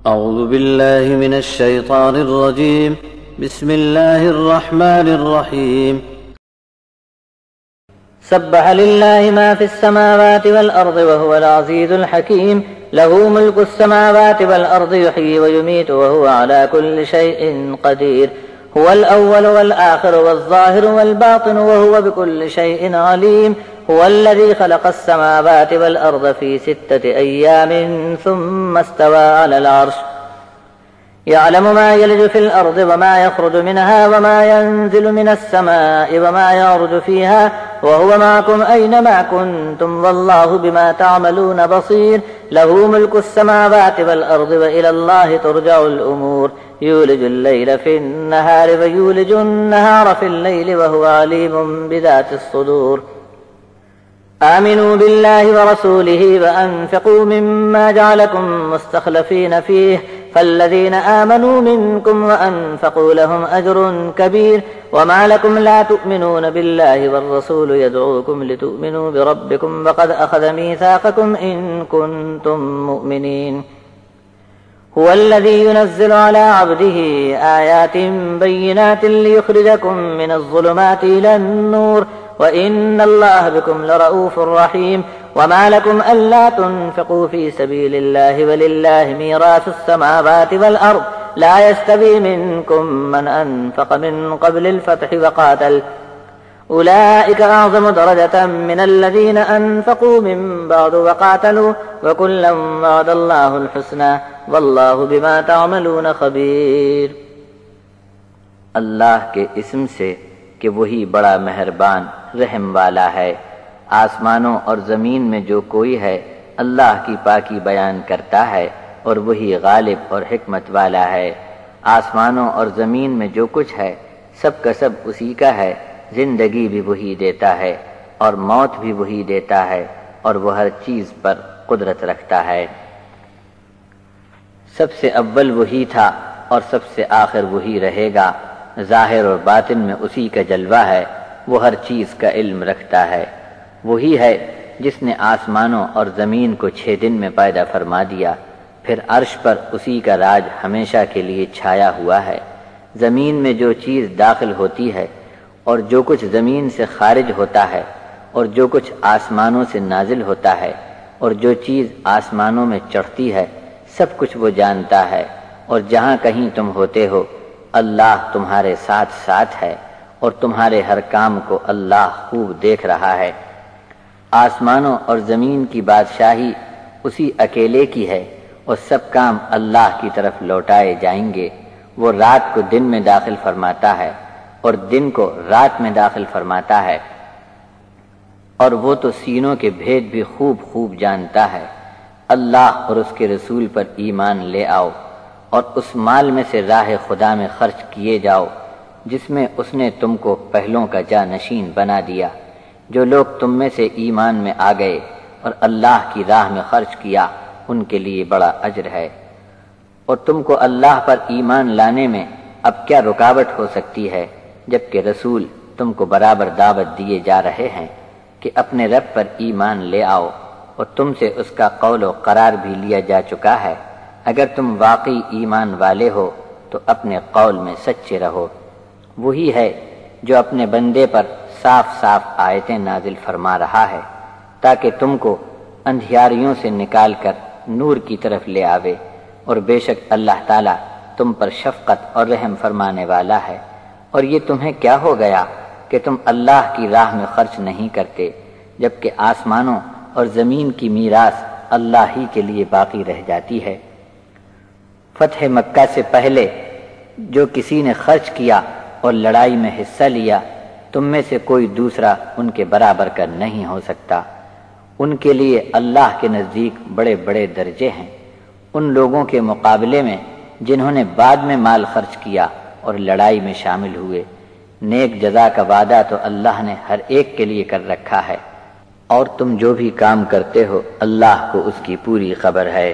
أعوذ بالله من الشيطان الرجيم. بسم الله الرحمن الرحيم. سبح لله ما في السماوات والأرض وهو العزيز الحكيم. له ملك السماوات والأرض يحيي ويميت وهو على كل شيء قدير. هو الأول والآخر والظاهر والباطن وهو بكل شيء عليم. هو الذي خلق السماوات والأرض في 6 أيام ثم استوى على العرش. يعلم ما يلج في الأرض وما يخرج منها وما ينزل من السماء وما يعرج فيها وهو معكم أينما كنتم والله بما تعملون بصير. له ملك السماوات والأرض وإلى الله ترجع الأمور. يولج الليل في النهار ويولج النهار في الليل وهو عليم بذات الصدور. آمنوا بالله ورسوله وأنفقوا مما جعلكم مستخلفين فيه فالذين آمنوا منكم وأنفقوا لهم أجر كبير. وما لكم لا تؤمنون بالله والرسول يدعوكم لتؤمنوا بربكم وقد أخذ ميثاقكم إن كنتم مؤمنين. هو الذي ينزل على عبده آيات بينات ليخرجكم من الظلمات إلى النور وإن الله بكم لرؤوف رحيم. وما لكم ألا تنفقوا في سبيل الله ولله ميراث السماوات والأرض لا يستوي منكم من أنفق من قبل الفتح وقاتل أولئك أعظم درجة من الذين أنفقوا من بعد وقاتلوا وكلا وعد الله الحسنى والله بما تعملون خبير. اللہ کے اسم سے کہ وہی بڑا مہربان رحم والا ہے. آسمانوں اور زمین میں جو کوئی ہے اللہ کی پاکی بیان کرتا ہے اور وہی غالب اور حکمت والا ہے. آسمانوں اور زمین میں جو کچھ ہے سب کا سب اسی کا ہے. زندگی بھی وہی دیتا ہے اور موت بھی وہی دیتا ہے اور وہ ہر چیز پر قدرت رکھتا ہے. سب سے اول وہی تھا اور سب سے آخر وہی رہے گا. ظاہر اور باطن میں اسی کا جلوہ ہے. وہ ہر چیز کا علم رکھتا ہے. وہی ہے جس نے آسمانوں اور زمین کو 6 دن میں پیدا فرما دیا. پھر عرش پر اسی کا راج ہمیشہ کے لیے چھایا ہوا ہے. زمین میں جو چیز داخل ہوتی ہے اور جو کچھ زمین سے خارج ہوتا ہے اور جو کچھ آسمانوں سے نازل ہوتا ہے اور جو چیز آسمانوں میں چڑھتی ہے سب کچھ وہ جانتا ہے. اور جہاں کہیں تم ہوتے ہو اللہ تمہارے ساتھ ساتھ ہے اور تمہارے ہر کام کو اللہ خوب دیکھ رہا ہے. آسمانوں اور زمین کی بادشاہی اسی اکیلے کی ہے اور سب کام اللہ کی طرف لوٹائے جائیں گے. وہ رات کو دن میں داخل فرماتا ہے اور دن کو رات میں داخل فرماتا ہے. اور وہ تو سینوں کے بھید بھی خوب جانتا ہے. اللہ اور اس کے رسول پر ایمان لے آؤ اور اس مال میں سے راہ خدا میں خرچ کیے جاؤ جس میں اس نے تم کو پہلوں کا جانشین بنا دیا. جو لوگ تم میں سے ایمان میں آ گئے اور اللہ کی راہ میں خرچ کیا ان کے لیے بڑا اجر ہے. اور تم کو اللہ پر ایمان لانے میں اب کیا رکاوٹ ہو سکتی ہے جبکہ رسول تم کو برابر دعوت دیے جا رہے ہیں کہ اپنے رب پر ایمان لے آؤ اور تم سے اس کا قول و قرار بھی لیا جا چکا ہے. اگر تم واقعی ایمان والے ہو تو اپنے قول میں سچے رہو. وہی ہے جو اپنے بندے پر صاف آیتیں نازل فرما رہا ہے تاکہ تم کو اندھیاریوں سے نکال کر نور کی طرف لے آوے. اور بے شک اللہ تعالیٰ تم پر شفقت اور رحم فرمانے والا ہے. اور یہ تمہیں کیا ہو گیا کہ تم اللہ کی راہ میں خرچ نہیں کرتے جبکہ آسمانوں اور زمین کی میراث اللہ ہی کے لیے باقی رہ جاتی ہے. فتح مکہ سے پہلے جو کسی نے خرچ کیا اور لڑائی میں حصہ لیا تم میں سے کوئی دوسرا ان کے برابر کا نہیں ہو سکتا. ان کے لیے اللہ کے نزدیک بڑے بڑے درجے ہیں ان لوگوں کے مقابلے میں جنہوں نے بعد میں مال خرچ کیا اور لڑائی میں شامل ہوئے. نیک جزا کا وعدہ تو اللہ نے ہر ایک کے لیے کر رکھا ہے اور تم جو بھی کام کرتے ہو اللہ کو اس کی پوری خبر ہے.